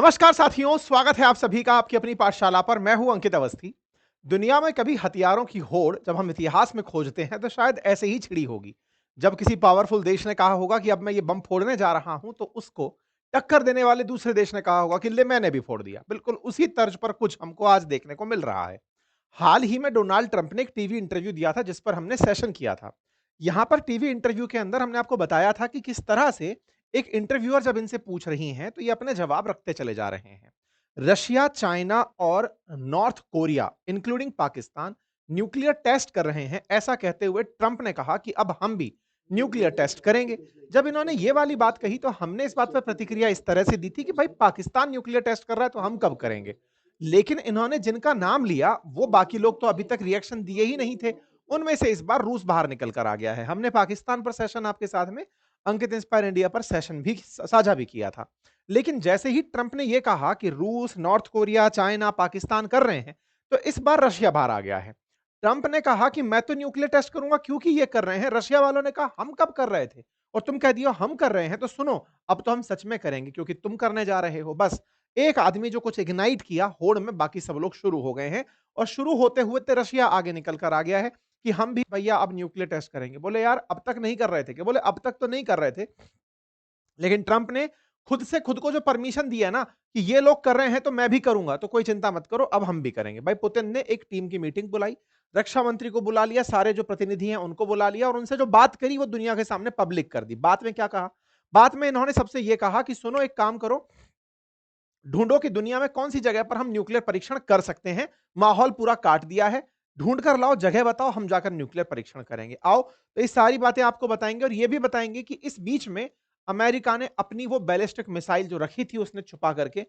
नमस्कार साथियों, स्वागत है आप सभी का आपकी अपनी पाठशाला पर। मैं हूं अंकित अवस्थी। दुनिया में कभी हथियारों की होड़ जब हम इतिहास में खोजते हैं तो शायद ऐसे ही छिड़ी होगी। जब किसी पावरफुल देश ने कहा होगा कि अब मैं ये बम फोड़ने जा रहा हूं, तो उसको टक्कर देने वाले दूसरे देश ने कहा होगा कि ले मैंने भी फोड़ दिया। बिल्कुल उसी तर्ज पर कुछ हमको आज देखने को मिल रहा है। हाल ही में डोनाल्ड ट्रंप ने एक टीवी इंटरव्यू दिया था जिस पर हमने सेशन किया था। यहां पर टीवी इंटरव्यू के अंदर हमने आपको बताया था कि किस तरह से एक इंटरव्यूअर जब इनसे पूछ रही हैं तो ये अपने जवाब रखते चले जा रहे हैं। रशिया, चाइना और North Korea including Pakistan nuclear test कर रहे हैं, ऐसा कहते हुए ट्रंप ने कहा कि अब हम भी न्यूक्लियर टेस्ट करेंगे। जब इन्होंने ये वाली बात कही तो हमने इस बात पर प्रतिक्रिया इस तरह से दी थी कि भाई पाकिस्तान न्यूक्लियर टेस्ट कर रहा है तो हम कब करेंगे। लेकिन इन्होंने जिनका नाम लिया वो बाकी लोग तो अभी तक रिएक्शन दिए ही नहीं थे। उनमें से इस बार रूस बाहर निकल कर आ गया है। हमने पाकिस्तान पर सेशन आपके साथ में अंकित इंस्पायर इंडिया पर सेशन भी साझा भी किया था। लेकिन जैसे ही ट्रंप ने यह कहा कि रूस, नॉर्थ कोरिया, चाइना, पाकिस्तान कर रहे हैं, तो इस बार रशिया बाहर आ गया है। ट्रंप ने कहा कि मैं तो न्यूक्लियर टेस्ट करूंगा क्योंकि ये कर रहे हैं। रशिया वालों ने कहा हम कब कर रहे थे और तुम कह दियो हम कर रहे हैं, तो सुनो अब तो हम सच में करेंगे क्योंकि तुम करने जा रहे हो। बस एक आदमी जो कुछ इग्नाइट किया होड़ में, बाकी सब लोग शुरू हो गए हैं। और शुरू होते हुए तो रशिया आगे निकल कर आ गया है कि हम भी भैया अब न्यूक्लियर टेस्ट करेंगे। बोले यार अब तक नहीं कर रहे थे क्या? बोले अब तक तो नहीं कर रहे थे, लेकिन ट्रंप ने खुद से खुद को जो परमिशन दिया ना कि ये लोग कर रहे हैं तो मैं भी करूंगा, तो कोई चिंता मत करो अब हम भी करेंगे। भाई पुतिन ने एक टीम की मीटिंग बुलाई, रक्षा मंत्री को बुला लिया, सारे जो प्रतिनिधि हैं उनको बुला लिया और उनसे जो बात करी वो दुनिया के सामने पब्लिक कर दी। बात में क्या कहा? बात में इन्होंने सबसे ये कहा कि सुनो एक काम करो, ढूंढो कि दुनिया में कौन सी जगह पर हम न्यूक्लियर परीक्षण कर सकते हैं। माहौल पूरा काट दिया है, ढूंढ कर लाओ, जगह बताओ, हम जाकर न्यूक्लियर परीक्षण करेंगे। आओ तो ये सारी बातें आपको बताएंगे और ये भी बताएंगे कि इस बीच में अमेरिका ने अपनी वो बैलिस्टिक मिसाइल जो रखी थी उसने छुपा करके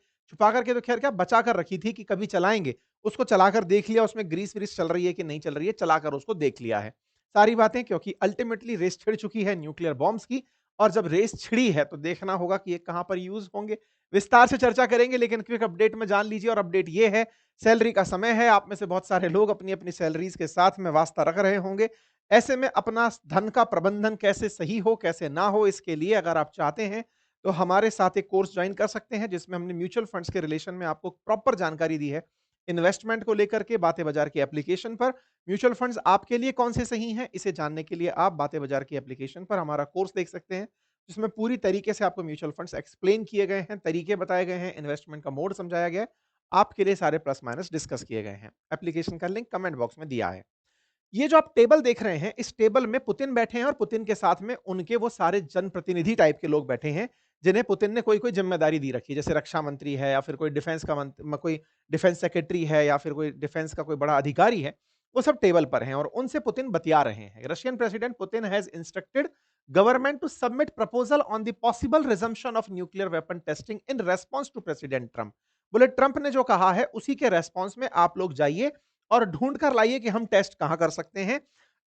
तो खैर क्या बचा कर रखी थी कि कभी चलाएंगे, उसको चलाकर देख लिया, उसमें ग्रीस व्रीस चल रही है कि नहीं चल रही है, चलाकर उसको देख लिया है। सारी बातें क्योंकि अल्टीमेटली रेस छिड़ चुकी है न्यूक्लियर बॉम्ब्स की, और जब रेस छिड़ी है तो देखना होगा कि ये कहां पर यूज होंगे। विस्तार से चर्चा करेंगे, लेकिन क्विक अपडेट में जान लीजिए। और अपडेट ये है, सैलरी का समय है। आप में से बहुत सारे लोग अपनी अपनी सैलरीज के साथ में वास्ता रख रहे होंगे। ऐसे में अपना धन का प्रबंधन कैसे सही हो कैसे ना हो, इसके लिए अगर आप चाहते हैं तो हमारे साथ एक कोर्स ज्वाइन कर सकते हैं जिसमें हमने म्यूचुअल फंड्स के रिलेशन में आपको प्रॉपर जानकारी दी है। इन्वेस्टमेंट को लेकर के बातें बाजार की एप्लीकेशन पर म्यूचुअल फंड्स आपके लिए कौन से सही हैं, इसे जानने के लिए आप बातें बाजार की एप्लीकेशन पर हमारा कोर्स देख सकते हैं, जिसमें पूरी तरीके से आपको म्यूचुअल फंड्स एक्सप्लेन किए गए हैं, तरीके बताए गए हैं, इन्वेस्टमेंट का मोड समझाया गया है, आपके लिए सारे प्लस माइनस डिस्कस किए गए हैं। एप्लीकेशन का लिंक कमेंट बॉक्स में दिया है। ये जो आप टेबल देख रहे हैं, इस टेबल में पुतिन बैठे हैं और पुतिन के साथ में उनके वो सारे जनप्रतिनिधि टाइप के लोग बैठे हैं, जिन्हें पुतिन ने कोई-कोई ज़िम्मेदारी दी रखी है। जैसे रक्षा मंत्री है, या फिर कोई डिफेंस का कोई डिफेंस सेक्रेटरी है, या फिर कोई डिफेंस का कोई बड़ा अधिकारी है, वो सब टेबल पर हैं और उनसे पुतिन बतिया रहे हैं। Russian president Putin has instructed government to submit proposal on the possible resumption of nuclear weapon testing in response to president Trump. बोले ट्रंप ने जो कहा है उसी के रिस्पॉन्स में आप लोग जाइए और ढूंढ कर लाइए कि हम टेस्ट कहां कर सकते हैं।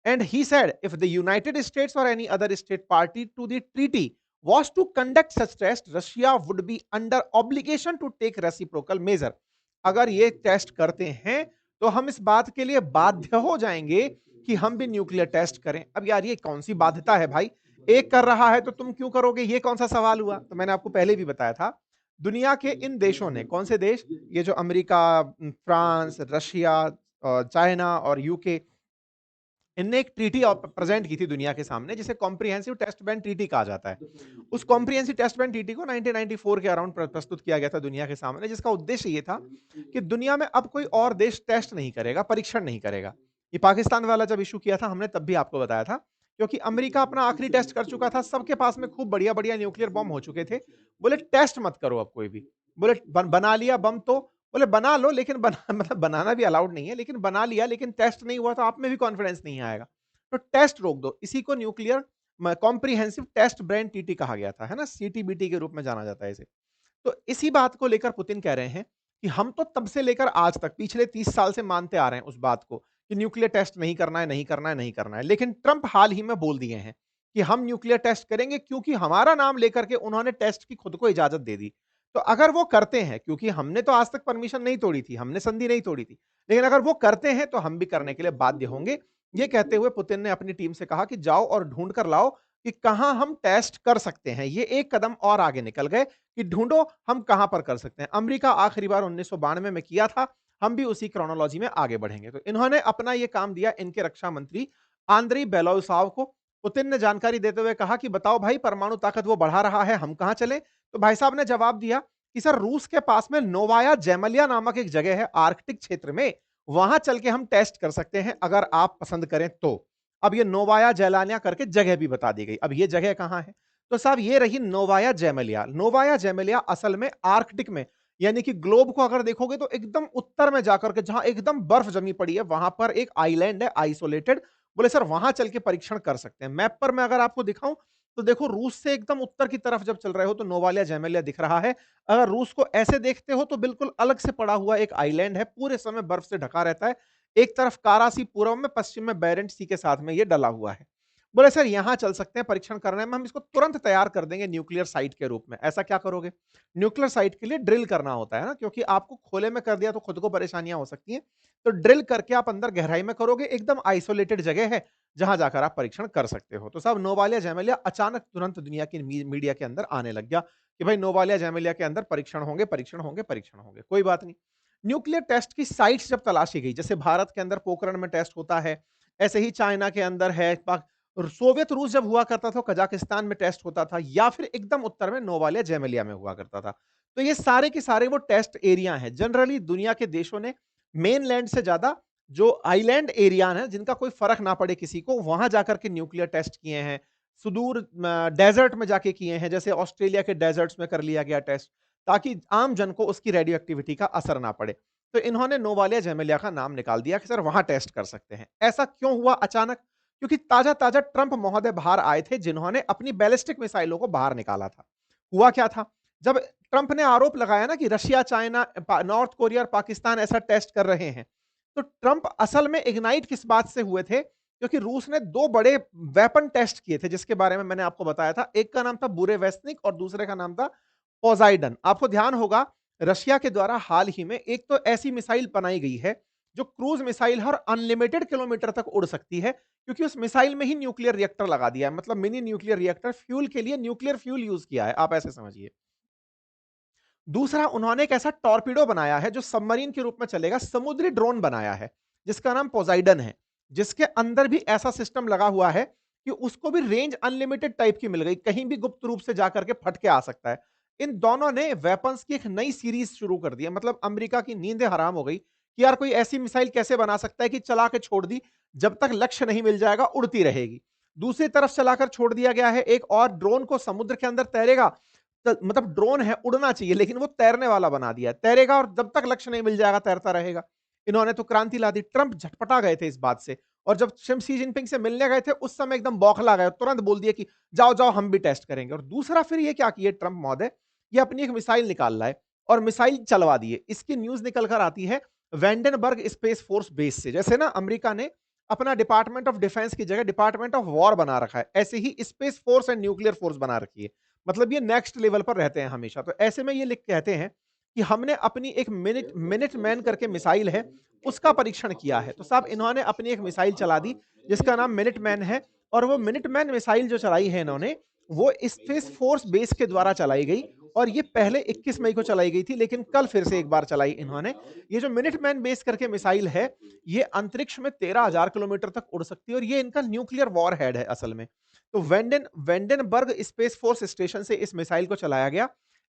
And he said if the United States or any other state party to the treaty was to conduct such test, Russia would be under obligation to take reciprocal measure। अगर ये टेस्ट करते हैं तो हम इस बात के लिए बाध्य हो जाएंगे कि हम भी न्यूक्लियर टेस्ट करें। अब यार ये कौन सी बाध्यता है भाई? एक कर रहा है तो तुम क्यों करोगे? ये कौन सा सवाल हुआ? तो मैंने आपको पहले भी बताया था, दुनिया के इन देशों ने, कौन से देश? ये जो अमेरिका, फ्रांस, रशिया, चाइना और यूके, इनने एक ट्रीटी प्रेजेंट की थी दुनिया के सामने जिसे कॉम्प्रिहेंसिव टेस्ट बैन ट्रीटी कहा जाता है। उस कॉम्प्रिहेंसिव टेस्ट बैन ट्रीटी को 1994 के अराउंड प्रस्तुत किया गया था दुनिया के सामने, जिसका उद्देश्य ये था कि दुनिया में अब कोई और देश टेस्ट नहीं करेगा, परीक्षण नहीं करेगा। ये पाकिस्तान वाला जब इशू किया था हमने तब भी आपको बताया था, क्योंकि अमेरिका अपना आखिरी टेस्ट कर चुका था, सबके पास में खूब बढ़िया बढ़िया न्यूक्लियर बम हो चुके थे। बोले टेस्ट मत करो अब कोई भी। बोले बना लिया बम तो, बोले बना लो लेकिन बना मतलब बनाना भी अलाउड नहीं है, लेकिन बना लिया लेकिन टेस्ट नहीं हुआ तो आप में भी कॉन्फिडेंस नहीं आएगा, तो टेस्ट रोक दो। इसी को न्यूक्लियर कॉम्प्रिहेंसिव टेस्ट ब्रेन टीटी कहा गया था, है ना? सीटीबीटी के रूप में जाना जाता है इसे। तो इसी बात को लेकर पुतिन कह रहे हैं कि हम तो तब से लेकर आज तक पिछले 30 साल से मानते आ रहे हैं उस बात को कि न्यूक्लियर टेस्ट नहीं करना है, नहीं करना है, नहीं करना है। लेकिन ट्रंप हाल ही में बोल दिए हैं कि हम न्यूक्लियर टेस्ट करेंगे, क्योंकि हमारा नाम लेकर के उन्होंने टेस्ट की खुद को इजाजत दे दी। तो अगर वो करते हैं, क्योंकि हमने तो आज तक परमिशन नहीं तोड़ी थी, हमने संधि नहीं तोड़ी थी, लेकिन अगर वो करते हैं तो हम भी करने के लिए बाध्य होंगे। ये कहते हुए पुतिन ने अपनी टीम से कहा कि जाओ और ढूंढ कर लाओ कि कहां हम टेस्ट कर सकते हैं। ये एक कदम और आगे निकल गए कि ढूंढो हम कहां पर कर सकते हैं। अमेरिका आखिरी बार 1992 में किया था, हम भी उसी क्रोनोलॉजी में आगे बढ़ेंगे। तो इन्होंने अपना ये काम दिया इनके रक्षा मंत्री आंद्री बेलोउसाव को। पुतिन ने जानकारी देते हुए कहा कि बताओ भाई, परमाणु ताकत वो बढ़ा रहा है, हम कहां चले? तो भाई साहब ने जवाब दिया कि सर, रूस के पास में नोवाया जेमलिया नामक एक जगह है आर्कटिक क्षेत्र में, वहां चल के हम टेस्ट कर सकते हैं अगर आप पसंद करें तो। अब ये नोवाया जेलानिया करके जगह भी बता दी गई। अब ये जगह कहां है? तो साहब ये रही नोवाया जेमलिया। नोवाया जेमलिया असल में आर्कटिक में, यानी कि ग्लोब को अगर देखोगे तो एकदम उत्तर में जाकर के जहां एकदम बर्फ जमी पड़ी है, वहां पर एक आइलैंड है आइसोलेटेड। बोले सर वहां चल के परीक्षण कर सकते हैं। मैप पर मैं अगर आपको दिखाऊं तो देखो, रूस से एकदम उत्तर की तरफ जब चल रहे हो तो नोवालिया जेमेलिया दिख रहा है। अगर रूस को ऐसे देखते हो तो बिल्कुल अलग से पड़ा हुआ एक आइलैंड है, पूरे समय बर्फ से ढका रहता है। एक तरफ कारा सी पूर्व में, पश्चिम में बेरेंट सी के साथ में ये डला हुआ है। बोले सर यहां चल सकते हैं परीक्षण करने में, हम इसको तुरंत तैयार कर देंगे न्यूक्लियर साइट के रूप में। ऐसा क्या करोगे? न्यूक्लियर साइट के लिए ड्रिल करना होता है ना, क्योंकि आपको खोले में कर दिया तो खुद को परेशानियां हो सकती हैं। तो ड्रिल करके आप अंदर गहराई में करोगे, एकदम आइसोलेटेड जगह है जहां जाकर आप परीक्षण कर सकते हो। तो साहब नोवालिया जेमेलिया अचानक तुरंत दुनिया की मीडिया के अंदर आने लग गया कि भाई नोवालिया जेमेलिया के अंदर परीक्षण होंगे, परीक्षण होंगे, परीक्षण होंगे। कोई बात नहीं। न्यूक्लियर टेस्ट की साइट्स जब तलाशी गई, जैसे भारत के अंदर पोखरण में टेस्ट होता है, ऐसे ही चाइना के अंदर है, और सोवियत रूस जब हुआ करता था कजाकिस्तान में टेस्ट होता था, या फिर एकदम उत्तर में नोवालिया जेमेलिया में हुआ करता था। तो ये सारे के सारे वो टेस्ट एरिया हैं। जनरली दुनिया के देशों ने मेनलैंड से ज्यादा जो आइलैंड एरिया है, जिनका कोई फर्क ना पड़े किसी को, वहां जाकर के न्यूक्लियर टेस्ट किए हैं। सुदूर डेजर्ट में जाके किए हैं, जैसे ऑस्ट्रेलिया के डेजर्ट्स में कर लिया गया टेस्ट, ताकि आम जन को उसकी रेडियो एक्टिविटी का असर ना पड़े। तो इन्होंने नोवालिया जेमेलिया का नाम निकाल दिया कि सर वहां टेस्ट कर सकते हैं। ऐसा क्यों हुआ अचानक? क्योंकि ताजा ताजा ट्रंप महोदय बाहर आए थे, जिन्होंने अपनी बैलिस्टिक मिसाइलों को बाहर निकाला था। हुआ क्या था? जब ट्रंप ने आरोप लगाया ना कि रशिया, चाइना, नॉर्थ कोरिया और पाकिस्तान ऐसा टेस्ट कर रहे हैं, तो ट्रंप असल में इग्नाइट किस बात से हुए थे? क्योंकि रूस ने दो बड़े वेपन टेस्ट किए थे, जिसके बारे में मैंने आपको बताया था। एक का नाम था बुरेवेस्निक और दूसरे का नाम था पोजाइडन। आपको ध्यान होगा, रशिया के द्वारा हाल ही में एक तो ऐसी मिसाइल बनाई गई है जो क्रूज मिसाइल है और अनलिमिटेड किलोमीटर तक उड़ सकती है, क्योंकि उस मिसाइल में ही न्यूक्लियर रिएक्टर लगा दिया है। मतलब मिनी न्यूक्लियर रिएक्टर, फ्यूल के लिए न्यूक्लियर फ्यूल यूज किया है, आप ऐसे समझिए। दूसरा, उन्होंने एक ऐसा टॉर्पिडो बनाया है जो सबमरीन के रूप में चलेगा, समुद्री ड्रोन बनाया है जिसका नाम पोजाइडन है, जिसके अंदर भी ऐसा सिस्टम लगा हुआ है कि उसको भी रेंज अनलिमिटेड टाइप की मिल गई, कहीं भी गुप्त रूप से जाकर के फट के आ सकता है। इन दोनों ने वेपन्स की एक नई सीरीज शुरू कर दी है। मतलब अमेरिका की नींदें हराम हो गई कि यार कोई ऐसी मिसाइल कैसे बना सकता है कि चला के छोड़ दी, जब तक लक्ष्य नहीं मिल जाएगा उड़ती रहेगी। दूसरी तरफ चलाकर छोड़ दिया गया है एक और ड्रोन को, समुद्र के अंदर तैरेगा। मतलब ड्रोन है, उड़ना चाहिए, लेकिन वो तैरने वाला बना दिया है, तैरेगा और जब तक लक्ष्य नहीं मिल जाएगा तैरता रहेगा। इन्होंने तो क्रांति ला दी। ट्रंप झटपटा गए थे इस बात से, और जब शी जिनपिंग से मिलने गए थे उस समय एकदम बौखला गए, तुरंत बोल दिए कि जाओ जाओ हम भी टेस्ट करेंगे। और दूसरा फिर ये क्या किए ट्रंप महोदय, ये अपनी एक मिसाइल निकाल लाए और मिसाइल चलवा दिए। इसकी न्यूज निकल कर आती है वेंडनबर्ग स्पेस फोर्स बेस से। जैसे ना अमेरिका ने अपना डिपार्टमेंट ऑफ डिफेंस की जगह डिपार्टमेंट ऑफ वॉर बना रखा है, ऐसे ही space force and nuclear force बना रखी है। मतलब ये नेक्स्ट लेवल पर रहते हैं हमेशा। तो ऐसे में ये लिख कहते हैं कि हमने अपनी एक मिनट मैन करके मिसाइल है, उसका परीक्षण किया है। तो साहब इन्होंने अपनी एक मिसाइल चला दी जिसका नाम मिनट मैन है, और वो मिनट मैन मिसाइल जो चलाई है इन्होंने, वो स्पेस फोर्स बेस के द्वारा चलाई गई। और ये पहले 21 मई को चलाई गई थी, लेकिन कल फिर से एक बार चलाई इन्होंने। ये जो मिनट मैन बेस करके मिसाइल है, ये अंतरिक्ष में 13,000 किलोमीटर तक उड़ सकती है, और ये इनका न्यूक्लियर वॉर हेड है असल में। तो वेंडनबर्ग स्पेस फोर्स स्टेशन से इस मिसाइल को चलाया गया।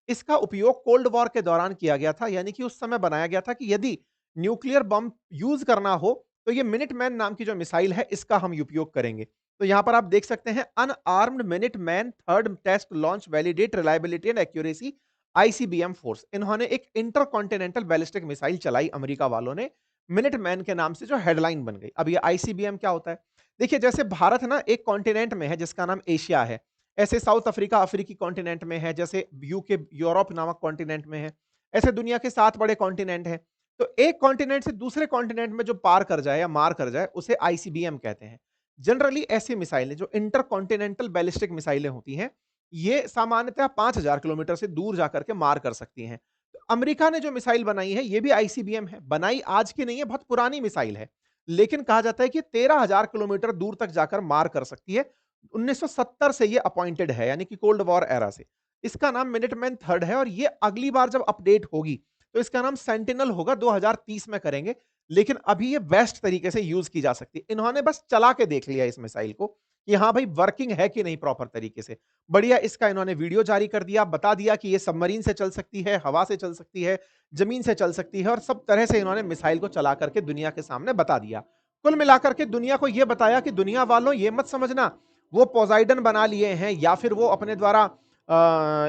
इसका उपयोग कोल्ड वॉर के दौरान किया गया था, यानी कि उस समय बनाया गया था कि यदि न्यूक्लियर बम यूज करना हो तो ये मिनटमैन नाम की जो मिसाइल है इसका हम उपयोग करेंगे। तो यहां पर आप देख सकते हैं, unarmed Minuteman third test launch validate reliability and accuracy ICBM force. इन्होंने एक इंटरकॉन्टिनेंटल बैलिस्टिक मिसाइल चलाई अमेरिका वालों ने, मिनटमैन के नाम से, जो हेडलाइन बन गई। अब ये आईसीबीएम क्या होता है? देखिए, जैसे भारत ना एक कॉन्टिनेंट में है जिसका नाम एशिया है, ऐसे साउथ अफ्रीका अफ्रीकी कॉन्टिनेंट में है, जैसे यूके यूरोप नामक कॉन्टिनेंट में है, ऐसे दुनिया के 7 बड़े कॉन्टिनेंट हैं। तो एक कॉन्टिनेंट से दूसरे कॉन्टिनेंट में जो पार कर जाए या मार कर जाए, उसे आईसीबीएम कहते हैं। जनरली ऐसी मिसाइलें जो इंटर कॉन्टिनेंटल बैलिस्टिक मिसाइलें होती हैं, ये सामान्यतः 5000 किलोमीटर से दूर जाकर के मार कर सकती हैं। तो अमेरिका ने जो मिसाइल बनाई है, ये भी आईसीबीएम है। बनाई आज की नहीं है, बहुत पुरानी मिसाइल है, लेकिन कहा जाता है कि 13,000 किलोमीटर दूर तक जाकर मार कर सकती है। 1970 से ये अपॉइंटेड है, यानी कि कोल्ड वॉर एरा से। इसका नाम मिनटमैन थर्ड है और ये अगली बार जब अपडेट होगी, तो इसका नाम सेंटिनल होगा, 2030 में करेंगे। लेकिन अभी ये बेस्ट तरीके से यूज़ की जा सकती है। इन्होंने बस चला के देख लिया इस मिसाइल को, कि हाँ भाई वर्किंग है कि नहीं प्रॉपर तरीके से। बढ़िया इसका इन्होंने वीडियो जारी कर दिया, बता दिया कि ये सबमरीन से चल सकती है, हवा से चल सकती है, ज़मीन से चल सकती है और सब तरह से इन्होंने मिसाइल को चला करके दुनिया के सामने बता दिया। कुल मिलाकर के दुनिया को ये बताया कि दुनिया वालों ये मत समझना वो पोसाइडन बना लिए हैं या फिर वो अपने द्वारा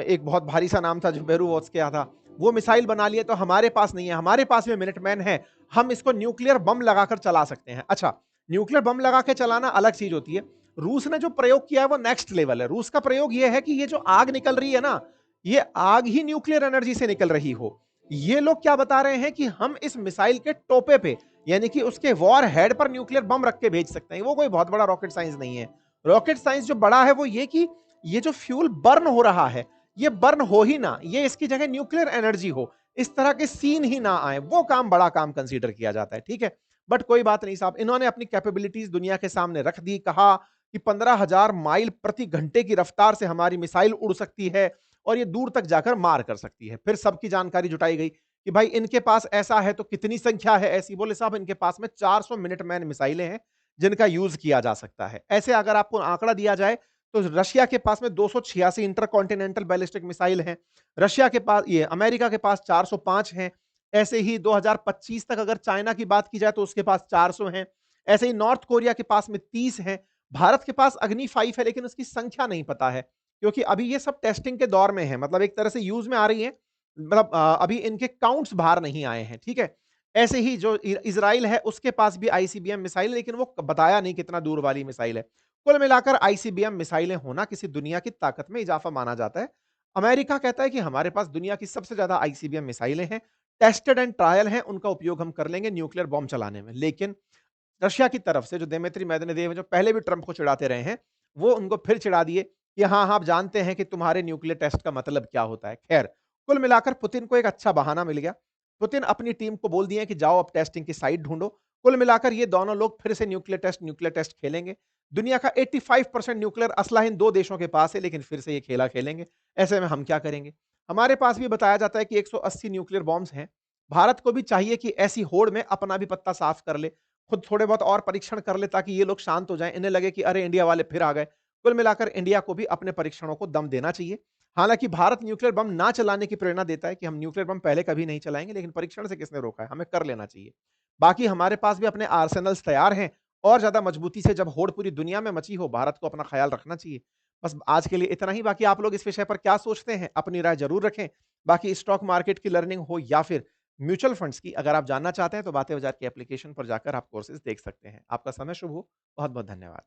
एक बहुत भारी सा नाम था जो बेरूवोत्स का था, वो मिसाइल बना लिए तो हमारे पास नहीं है, हमारे पास भी मिनटमैन है, हम इसको न्यूक्लियर बम लगाकर चला सकते हैं। अच्छा, न्यूक्लियर बम लगा के चलाना अलग चीज होती है। रूस ने जो प्रयोग किया है वो नेक्स्ट लेवल है। रूस का प्रयोग ये है कि ये जो आग निकल रही है ना, ये आग ही न्यूक्लियर एनर्जी से निकल रही हो। ये लोग क्या बता रहे हैं कि हम इस मिसाइल के टोपे पे, यानी कि उसके वॉर हेड पर न्यूक्लियर बम रख के भेज सकते हैं। वो कोई बहुत बड़ा रॉकेट साइंस नहीं है। रॉकेट साइंस जो बड़ा है वो ये कि ये जो फ्यूल बर्न हो रहा है, ये बर्न हो ही ना, ये इसकी जगह न्यूक्लियर एनर्जी हो, इस तरह के सीन ही ना आए, वो काम बड़ा काम कंसीडर किया जाता है। ठीक है, बट कोई बात नहीं साहब, इन्होंने अपनी कैपेबिलिटीज दुनिया के सामने रख दी। कहा कि 15,000 माइल प्रति घंटे की रफ्तार से हमारी मिसाइल उड़ सकती है और ये दूर तक जाकर मार कर सकती है। फिर सबकी जानकारी जुटाई गई कि भाई इनके पास ऐसा है तो कितनी संख्या है ऐसी। बोले साहब इनके पास में 400 मिनटमैन मिसाइलें हैं जिनका यूज किया जा सकता है। ऐसे अगर आपको आंकड़ा दिया जाए तो रशिया के पास में 286 इंटरकॉन्टिनेंटल बैलिस्टिक मिसाइल हैं। रशिया के पास, ये अमेरिका के पास 405 हैं। ऐसे ही 2025 तक अगर चाइना की बात की जाए तो उसके पास 400 हैं। ऐसे ही नॉर्थ कोरिया के पास में 30 हैं। भारत के पास अग्नि 5 है लेकिन उसकी संख्या नहीं पता है, क्योंकि अभी ये सब टेस्टिंग के दौर में है, मतलब एक तरह से यूज में आ रही है, मतलब अभी इनके काउंट्स बाहर नहीं आए हैं। ठीक है, ऐसे ही जो इजराइल है उसके पास भी आईसीबीएम मिसाइल, लेकिन वो बताया नहीं कितना दूर वाली मिसाइल है। कुल मिलाकर आईसीबीएम मिसाइलें होना किसी दुनिया की ताकत में इजाफा माना जाता है। अमेरिका कहता है कि हमारे पास दुनिया की सबसे ज्यादा आईसीबीएम मिसाइलें हैं, टेस्टेड एंड ट्रायल हैं, उनका उपयोग हम कर लेंगे न्यूक्लियर बॉम्ब चलाने में। लेकिन रशिया की तरफ से जो दिमित्री मेदवेदेव हैं, जो पहले भी ट्रंप को चिढ़ाते रहे हैं, वो उनको फिर चिढ़ा दिए कि हाँ, हाँ, आप जानते हैं कि तुम्हारे न्यूक्लियर टेस्ट का मतलब क्या होता है। खैर, कुल मिलाकर पुतिन को एक अच्छा बहाना मिल गया। पुतिन अपनी टीम को बोल दिए कि जाओ अब टेस्टिंग की साइट ढूंढो। कुल मिलाकर ये दोनों लोग फिर से न्यूक्लियर टेस्ट खेलेंगे। दुनिया का 85% न्यूक्लियर असला इन 2 देशों के पास है, लेकिन फिर से ये खेला खेलेंगे। ऐसे में हम क्या करेंगे? हमारे पास भी बताया जाता है कि 180 न्यूक्लियर बॉम्ब्स हैं। भारत को भी चाहिए कि ऐसी होड़ में अपना भी पत्ता साफ कर ले। खुद थोड़े बहुत और परीक्षण कर ले ताकि ये लोग शांत हो जाएँ, इन्हें लगे कि अरे इंडिया वाले फिर आ गए। कुल मिलाकर इंडिया को भी अपने परीक्षणों को दम देना चाहिए। हालाँकि भारत न्यूक्लियर बम ना चलाने की प्रेरणा देता है कि हम न्यूक्लियर बम पहले कभी नहीं चलाएँगे, लेकिन परीक्षण से किसने रोका है? हमें कर लेना चाहिए। बाकी हमारे पास भी अपने आर्सेनल्स तैयार हैं और ज़्यादा मजबूती से जब होड़ पूरी दुनिया में मची हो, भारत को अपना ख़्याल रखना चाहिए। बस आज के लिए इतना ही, बाकी आप लोग इस विषय पर क्या सोचते हैं? अपनी राय ज़रूर रखें। बाकी स्टॉक मार्केट की लर्निंग हो या फिर म्यूचुअल फंड्स की अगर आप जानना चाहते हैं तो बातें बाजार की एप्लीकेशन पर जाकर आप कोर्सेज़ देख सकते हैं। आपका समय शुभ हो। बहुत-बहुत धन्यवाद।